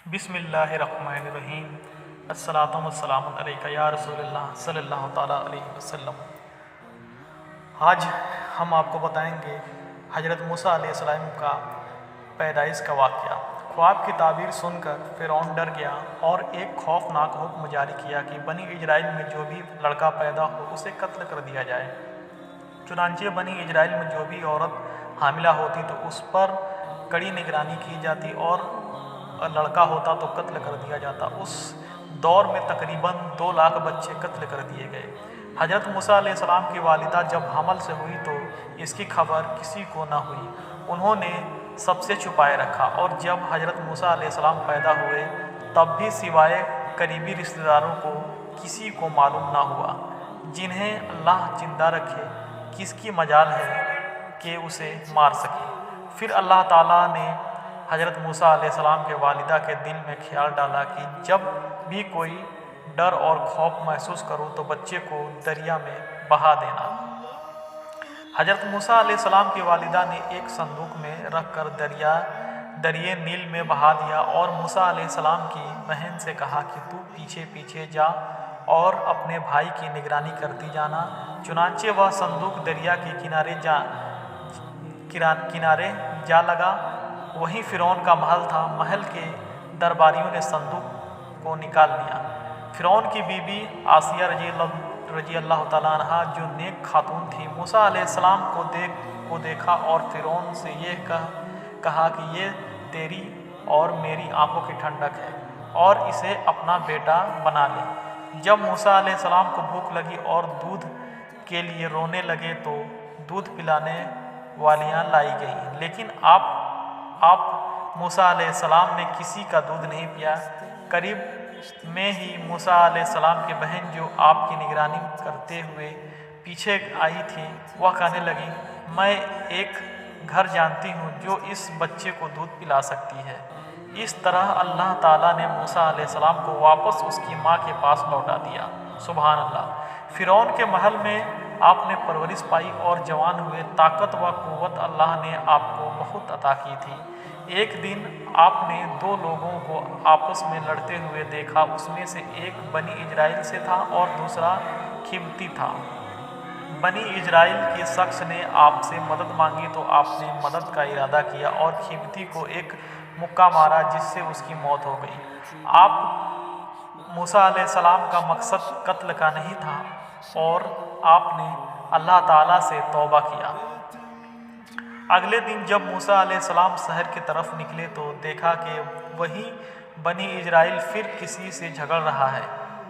बिस्मिल्लाहिर्रहमानिर्रहीम। अस्सलातु वस्सलामु अलैका या रसूल अल्लाह सल्लल्लाहु ताला अलैहि वसल्लम। आज हम आपको बताएंगे हज़रत मूसा अलैहिस्सलाम का पैदाइश का वाक़या। ख्वाब की ताबीर सुनकर फ़िरौन डर गया और एक खौफनाक हुक्म जारी किया कि बनी इजराइल में जो भी लड़का पैदा हो उसे कत्ल कर दिया जाए। चुनांचे बनी इजराइल में जो भी औरत हामिला होती तो उस पर कड़ी निगरानी की जाती और लड़का होता तो कत्ल कर दिया जाता। उस दौर में तकरीबन 2 लाख बच्चे कत्ल कर दिए गए। हज़रत मूसा अलैहिस्सलाम की वालिदा जब हमल से हुई तो इसकी खबर किसी को न हुई। उन्होंने सबसे छुपाए रखा और जब हज़रत मूसा अलैहिस्सलाम पैदा हुए तब भी सिवाय करीबी रिश्तेदारों को किसी को मालूम ना हुआ। जिन्हें अल्लाह जिंदा रखे किसकी मजाल है कि उसे मार सके। फिर अल्लाह ताला ने हज़रत मूसा अलैहिस्सलाम के वालिदा के दिल में ख्याल डाला कि जब भी कोई डर और खौफ महसूस करो तो बच्चे को दरिया में बहा देना। हज़रत मूसा अलैहिस्सलाम की वालिदा ने एक संदूक में रखकर दरिए नील में बहा दिया और मूसा अलैहिस्सलाम की बहन से कहा कि तू पीछे पीछे जा और अपने भाई की निगरानी करती जाना। चुनांचे वह संदूक दरिया के किनारे जा लगा। वहीं फ़िरौन का महल था। महल के दरबारियों ने संदूक को निकाल लिया। फ़िरौन की बीबी आसिया रजी अल्लाह ताला अन्हा जो नेक खातून थी, मूसा अलैहिस्सलाम को देखा और फ़िरौन से ये कहा कि ये तेरी और मेरी आंखों की ठंडक है और इसे अपना बेटा बना ले। जब मूसा अलैहिस्सलाम को भूख लगी और दूध के लिए रोने लगे तो दूध पिलाने वालियाँ लाई गई, लेकिन आप मूसा अलैहिस्सलाम ने किसी का दूध नहीं पिया। करीब में ही मूसा अलैहिस्सलाम की बहन जो आपकी निगरानी करते हुए पीछे आई थी वह कहने लगी, मैं एक घर जानती हूँ जो इस बच्चे को दूध पिला सकती है। इस तरह अल्लाह ताला ने मूसा अलैहिस्सलाम को वापस उसकी माँ के पास लौटा दिया। सुभान अल्लाह। फ़िरौन के महल में आपने परवरिश पाई और जवान हुए। ताकत व क़ुव्वत अल्लाह ने आपको बहुत अता की थी। एक दिन आपने 2 लोगों को आपस में लड़ते हुए देखा। उसमें से एक बनी इजराइल से था और दूसरा खिब्ती था। बनी इजराइल के शख्स ने आपसे मदद मांगी तो आपने मदद का इरादा किया और खिब्ती को एक मुक्का मारा जिससे उसकी मौत हो गई। आप मूसा अलैहिस्सलाम का मकसद कत्ल का नहीं था और आपने अल्लाह ताला से तौबा किया। अगले दिन जब मूसा अलैहिस्सलाम शहर की तरफ निकले तो देखा कि वही बनी इजराइल फिर किसी से झगड़ रहा है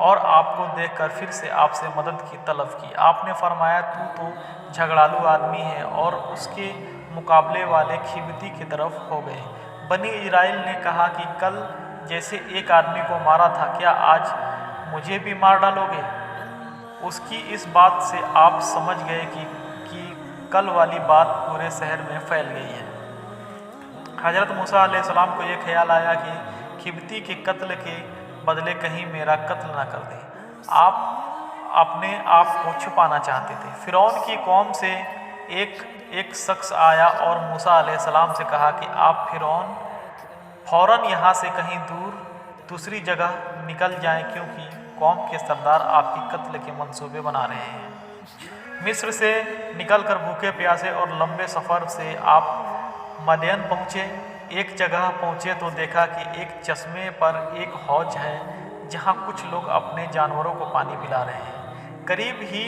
और आपको देखकर फिर से आपसे मदद की तलब की। आपने फरमाया, तू तो झगड़ालू आदमी है और उसके मुकाबले वाले खिब्ती की तरफ हो गए। बनी इजराइल ने कहा कि कल जैसे एक आदमी को मारा था, क्या आज मुझे भी मार डालोगे? उसकी इस बात से आप समझ गए कि कल वाली बात पूरे शहर में फैल गई है। हज़रत मूसा अलैहिस्सलाम को ये ख्याल आया कि खिब्ती के कत्ल के बदले कहीं मेरा कत्ल ना कर दे। आप अपने आप को छुपाना चाहते थे। फ़िरौन की कौम से एक शख्स आया और मूसा अलैहिस्सलाम से कहा कि आप फ़ौरन यहाँ से कहीं दूसरी जगह निकल जाएं क्योंकि कौम के सरदार आपकी कत्ल के मंसूबे बना रहे हैं। मिस्र से निकलकर भूखे प्यासे और लंबे सफ़र से आप मदयन पहुँचे। एक जगह पहुँचे तो देखा कि एक चश्मे पर एक हौज है जहाँ कुछ लोग अपने जानवरों को पानी पिला रहे हैं। करीब ही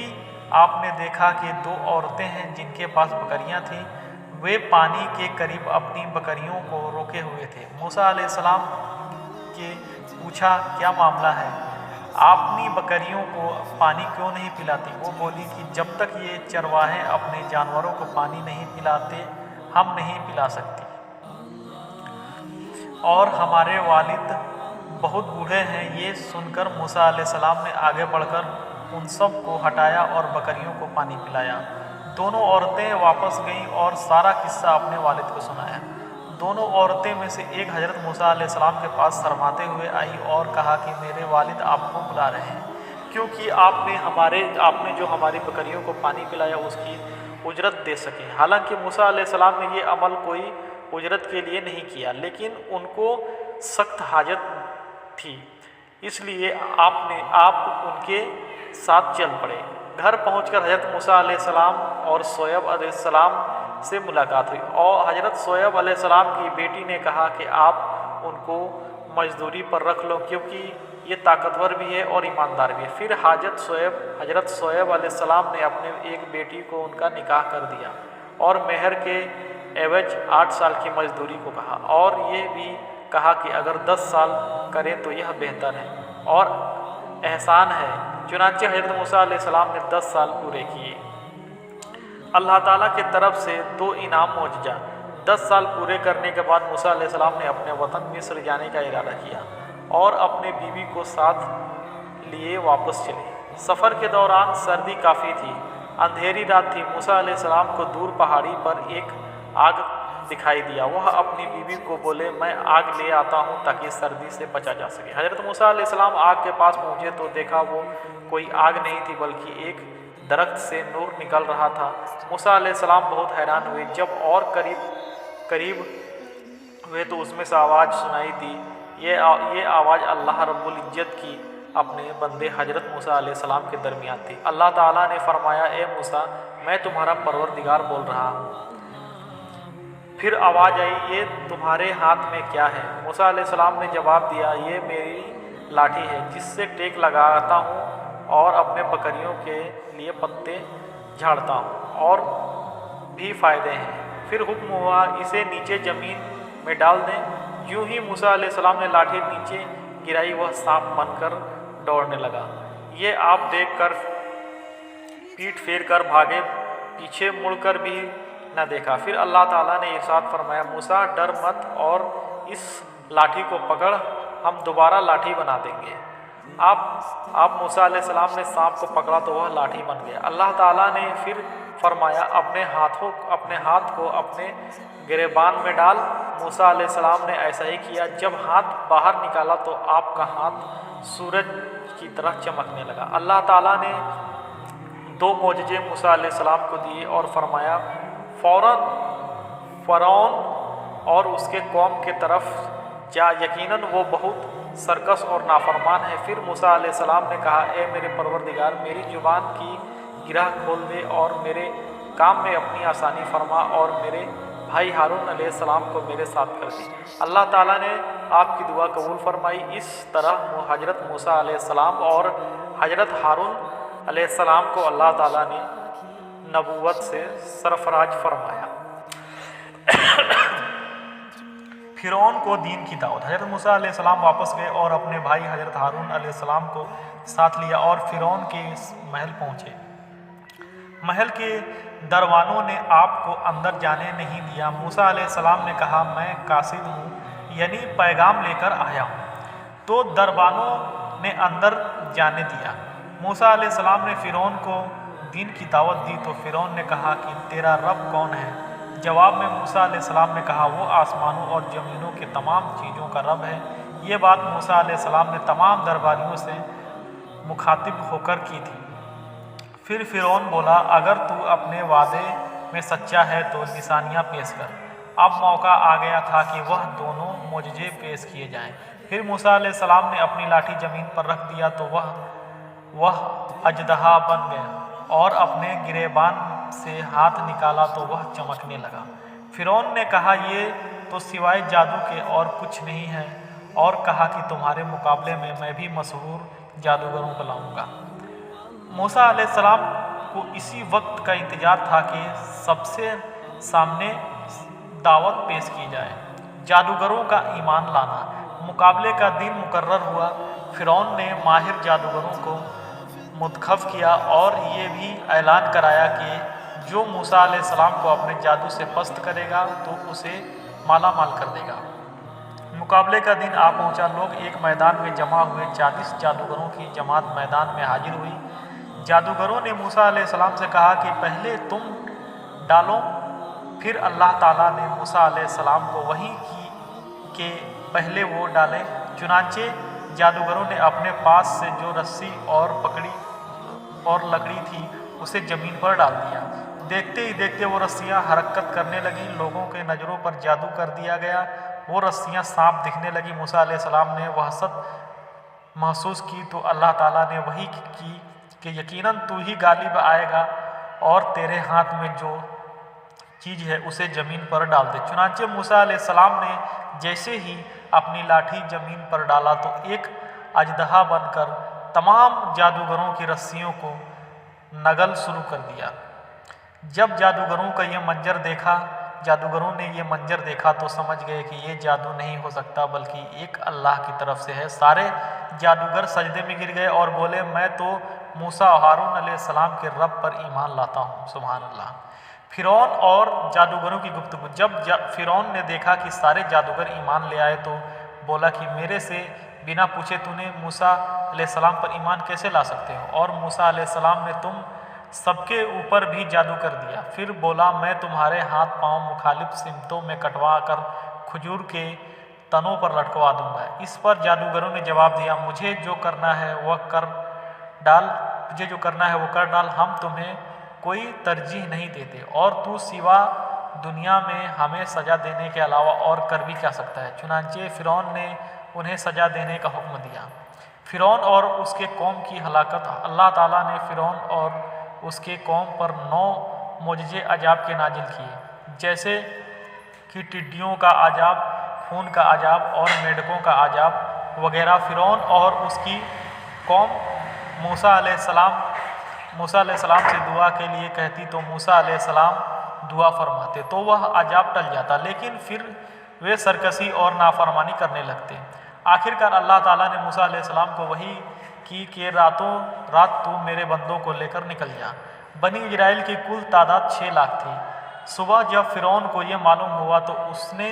आपने देखा कि 2 औरतें हैं जिनके पास बकरियाँ थीं। वे पानी के करीब अपनी बकरियों को रोके हुए थे। मूसा अलैहिस्सलाम के पूछा, क्या मामला है? अपनी बकरियों को पानी क्यों नहीं पिलाती? वो बोली कि जब तक ये चरवाहे अपने जानवरों को पानी नहीं पिलाते हम नहीं पिला सकती और हमारे वालिद बहुत बूढ़े हैं। ये सुनकर मूसा अलैहिस्सलाम ने आगे बढ़कर उन सब को हटाया और बकरियों को पानी पिलाया। दोनों औरतें वापस गईं और सारा किस्सा अपने वालिद को सुनाया। दोनों औरतें में से एक हज़रत मूसा अलैहिस्सलाम के पास शर्माते हुए आई और कहा कि मेरे वालिद आपको बुला रहे हैं क्योंकि आपने जो हमारी बकरियों को पानी पिलाया उसकी उजरत दे सके। हालांकि मूसा अलैहिस्सलाम ने ये अमल कोई उजरत के लिए नहीं किया, लेकिन उनको सख्त हाजत थी, इसलिए आप उनके साथ चल पड़े। घर पहुंचकर हज़रत मूसा अलैहिस्सलाम और शोएब अलैहिस्सलाम से मुलाकात हुई और हज़रत शोएब अलैहिस्सलाम की बेटी ने कहा कि आप उनको मजदूरी पर रख लो, क्योंकि ये ताकतवर भी है और ईमानदार भी है। फिर हज़रत शोएब अलैहिस्सलाम ने अपने एक बेटी को उनका निकाह कर दिया और मेहर के एवज 8 साल की मजदूरी को कहा, और ये भी कहा कि अगर 10 साल करें तो यह बेहतर है और एहसान है। चुनांचे हज़रत मूसा अलैहिस्सलाम ने 10 साल पूरे किए। अल्लाह ताला की तरफ से 2 इनाम मौजूदा। 10 साल पूरे करने के बाद मूसा अलैहिस्सलाम ने अपने वतन मिस्र जाने का इरादा किया और अपने बीवी को साथ लिए वापस चले। सफ़र के दौरान सर्दी काफ़ी थी, अंधेरी रात थी। मूसा अलैहिस्सलाम को दूर पहाड़ी पर एक आग दिखाई दिया। वह अपनी बीवी को बोले, मैं आग ले आता हूँ ताकि सर्दी से बचा जा सके। हज़रत मूसा अलैहिस्सलाम आग के पास पहुँचे तो देखा वो कोई आग नहीं थी बल्कि एक दरख्त से नूर निकल रहा था। मूसा अलैहिस्सलाम बहुत हैरान हुए। जब और करीब हुए तो उसमें से आवाज़ सुनाई दी। ये आवाज़ अल्लाह रब्बुल इज्जत की अपने बंदे हज़रत मूसा अलैहिस्सलाम के दरमियान थी। अल्लाह ताला ने फरमाया, ए मूसा, मैं तुम्हारा परवरदिगार बोल रहा हूँ। फिर आवाज़ आई, ये तुम्हारे हाथ में क्या है? मूसा अलैहिस्सलाम ने जवाब दिया, ये मेरी लाठी है जिससे टेक लगाता हूँ और अपने बकरियों के लिए पत्ते झाड़ता हूँ, और भी फ़ायदे हैं। फिर हुक्म हुआ, इसे नीचे ज़मीन में डाल दें। यूं ही मूसा अलैहिस्सलाम ने लाठी नीचे गिराई, वह सांप बनकर दौड़ने लगा। ये आप देखकर पीठ फेर कर भागे, पीछे मुड़कर भी न देखा। फिर अल्लाह ताला ने इरशाद फरमाया, मूसा डर मत और इस लाठी को पकड़, हम दोबारा लाठी बना देंगे। आप मूसा अलैहिस्सलाम ने सांप को पकड़ा तो वह लाठी बन गया। अल्लाह ताला ने फिर फरमाया, अपने हाथ को अपने गिरेबान में डाल। मूसा अलैहिस्सलाम ने ऐसा ही किया। जब हाथ बाहर निकाला तो आपका हाथ सूरज की तरह चमकने लगा। अल्लाह ताला ने 2 मौजज़े मूसा अलैहिस्सलाम को दिए और फरमाया, फ़िरौन और उसके कौम के तरफ जा, यकीनन वो बहुत सरकस और नाफरमान है। फिर मूसा अलैहिस्सलाम ने कहा, ए मेरे परवरदिगार, मेरी ज़ुबान की गिरह खोल दे और मेरे काम में अपनी आसानी फरमा और मेरे भाई हारून अलैहिस्सलाम को मेरे साथ कर दी। अल्लाह ताला ने आपकी दुआ कबूल फरमाई। इस तरह हज़रत मूसा अलैहिस्सलाम और हज़रत हारून अलैहिस्सलाम को अल्लाह ताला ने नबूवत से सरफराज फरमाया। फ़िरौन को दीन की दावत। हज़रत मूसा अलैहिस्सलाम वापस गए और अपने भाई हज़रत हारून अलैहिस्सलाम को साथ लिया और फ़िरौन के महल पहुँचे। महल के दरवानों ने आपको अंदर जाने नहीं दिया। मूसा अलैहिस्सलाम ने कहा, मैं कासिद हूँ, यानी पैगाम लेकर आया हूँ। तो दरबानों ने अंदर जाने दिया। मूसा अलैहिस्सलाम ने फ़िरौन को दीन की दावत दी तो फ़िरौन ने कहा कि तेरा रब कौन है? जवाब में मूसा अलैहिस्सलाम ने कहा, वो आसमानों और ज़मीनों के तमाम चीज़ों का रब है। ये बात मूसा अलैहिस्सलाम ने तमाम दरबारियों से मुखातिब होकर की थी। फिर फ़िरौन बोला, अगर तू अपने वादे में सच्चा है तो निशानियाँ पेश कर। अब मौका आ गया था कि वह दोनों मौजज़े पेश किए जाएं। फिर मूसा अलैहिस्सलाम ने अपनी लाठी ज़मीन पर रख दिया तो वह अजदहा बन गया और अपने गिरेबान से हाथ निकाला तो वह चमकने लगा। फ़िरौन ने कहा, ये तो सिवाय जादू के और कुछ नहीं है, और कहा कि तुम्हारे मुकाबले में मैं भी मशहूर जादूगरों को लाऊंगा। मूसा अलैहिस्सलाम को इसी वक्त का इंतज़ार था कि सबसे सामने दावत पेश की जाए, जादूगरों का ईमान लाना। मुकाबले का दिन मुकर्रर हुआ। फ़िरौन ने माहिर जादूगरों को मुंतखब किया और ये भी ऐलान कराया कि जो मूसा अलैहिस्सलाम को अपने जादू से पस्त करेगा तो उसे माला माल कर देगा। मुकाबले का दिन आ पहुंचा। लोग एक मैदान में जमा हुए। 40 जादूगरों की जमात मैदान में हाजिर हुई। जादूगरों ने मूसा अलैहिस्सलाम से कहा कि पहले तुम डालो। फिर अल्लाह ताला ने मूसा अलैहिस्सलाम को वही की कि पहले वो डालें। चुनांचे जादूगरों ने अपने पास से जो रस्सी और पकड़ी और लकड़ी थी उसे ज़मीन पर डाल दिया। देखते ही देखते वो रस्सियाँ हरकत करने लगीं। लोगों के नज़रों पर जादू कर दिया गया। وہ رسیاں سانپ دکھنے لگی۔ موسیٰ علیہ السلام نے وحشت محسوس کی تو اللہ تعالیٰ نے وحی کی کہ یقیناً تو ہی غالب آئے گا اور تیرے ہاتھ میں جو چیز ہے اسے زمین پر ڈال دے۔ چنانچہ موسیٰ علیہ السلام نے جیسے ہی اپنی لاٹھی زمین پر ڈالا تو ایک اژدہا بن کر تمام جادوگروں کی رسیوں کو نگل شروع کر دیا۔ جب جادوگروں نے یہ منظر دیکھا تو سمجھ گئے کہ یہ جادو نہیں ہو سکتا بلکہ ایک اللہ کی طرف سے ہے۔ سارے جادوگر سجدے میں گر گئے اور بولے میں تو موسیٰ و ہارون علیہ السلام کے رب پر ایمان لاتا ہوں۔ سبحان اللہ۔ فرعون اور جادوگروں کی گفتگو۔ جب فرعون نے دیکھا کہ سارے جادوگر ایمان لے آئے تو بولا کہ میرے سے بنا پوچھے تو نے موسیٰ علیہ السلام پر ایمان کیسے لا سکتے ہو؟ اور موسیٰ علیہ السلام نے تم سب کے اوپر بھی جادو کر دیا۔ پھر بولا میں تمہارے ہاتھ پاؤں مخالف سمتوں میں کٹوا کر کھجور کے تنوں پر لٹکوا دوں گا۔ اس پر جادوگروں نے جواب دیا مجھے جو کرنا ہے وہ کر ڈال، ہم تمہیں کوئی ترجیح نہیں دیتے اور تو سوا دنیا میں ہمیں سزا دینے کے علاوہ اور کر بھی کیا سکتا ہے؟ چنانچہ فرعون نے انہیں سزا دینے کا حکم دیا۔ فرعون اور اس کے قوم کی ہلاکت۔ اللہ تعالیٰ نے فرعون اور اس کے قوم پر 9 معجزے عذاب کے نازل کیے، جیسے کہ ٹڈیوں کا عذاب، خون کا عذاب اور میڈکوں کا عذاب وغیرہ۔ فرعون اور اس کی قوم موسیٰ علیہ السلام سے دعا کے لیے کہتی تو موسیٰ علیہ السلام دعا فرماتے تو وہ عذاب ٹل جاتا، لیکن پھر وہ سرکشی اور نافرمانی کرنے لگتے۔ آخرکار اللہ تعالیٰ نے موسیٰ علیہ السلام کو وحی کی کہ رات تو میرے بندوں کو لے کر نکل جا۔ بنی اسرائیل کی کل تعداد 6 لاکھ تھی۔ صبح جب فرعون کو یہ معلوم ہوا تو اس نے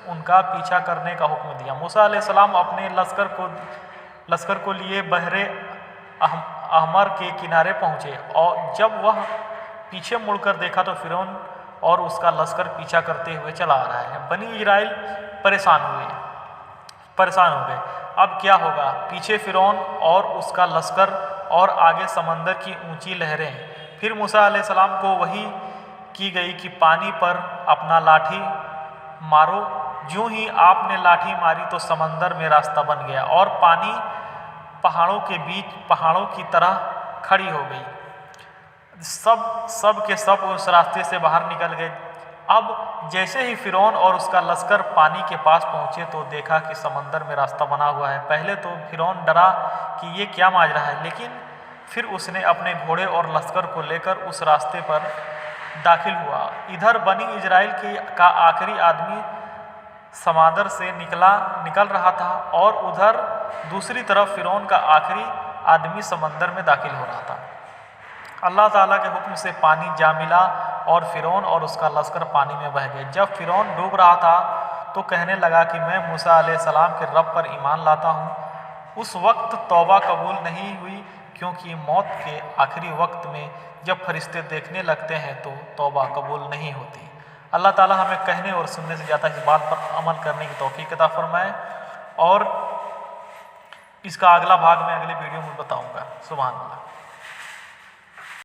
ان کا پیچھا کرنے کا حکم دیا۔ موسیٰ علیہ السلام اپنے لشکر کو لیے بحر احمر کے کنارے پہنچے اور جب وہ پیچھے مڑ کر دیکھا تو فرعون اور اس کا لشکر پیچھا کرتے ہوئے چلا آ رہا ہے۔ بنی اسرائیل پریشان ہو گئے، اب کیا ہوگا؟ پیچھے فرعون اور اس کا لشکر اور آگے سمندر کی اونچی لہریں۔ پھر موسیٰ علیہ السلام کو وحی کی گئی کہ پانی پر اپنا لاٹھی مارو۔ جوں ہی آپ نے لاٹھی ماری تو سمندر میں راستہ بن گیا اور پانی پہاڑوں کے بیچ پہاڑوں کی طرح کھڑی ہو گئی۔ سب کے سب اس راستے سے باہر نکل گئے۔ اب جیسے ہی فرعون اور اس کا لشکر پانی کے پاس پہنچے تو دیکھا کہ سمندر میں راستہ بنا ہوا ہے۔ پہلے تو فرعون ڈرا کہ یہ کیا ماجرا ہے، لیکن پھر اس نے اپنے گھوڑے اور لشکر کو لے کر اس راستے پر داخل ہوا۔ ادھر بنی اسرائیل کا آخری آدمی سمندر سے نکل رہا تھا اور ادھر دوسری طرف فرعون کا آخری آدمی سمندر میں داخل ہو رہا تھا۔ اللہ تعالیٰ کے حکم سے پانی جا ملا اور فرعون اور اس کا لشکر پانی میں بہہ گئے۔ جب فرعون ڈوب رہا تھا تو کہنے لگا کہ میں موسیٰ علیہ السلام کے رب پر ایمان لاتا ہوں۔ اس وقت توبہ قبول نہیں ہوئی، کیونکہ موت کے آخری وقت میں جب فرشتے دیکھنے لگتے ہیں تو توبہ قبول نہیں ہوتی۔ اللہ تعالیٰ ہمیں کہنے اور سننے سے زیادہ اس بات پر عمل کرنے کی توفیق عطا فرمائے، اور اس کا اگلا بھاگ میں اگلے ویڈیو میں بتاؤں گا۔ سبحان اللہ۔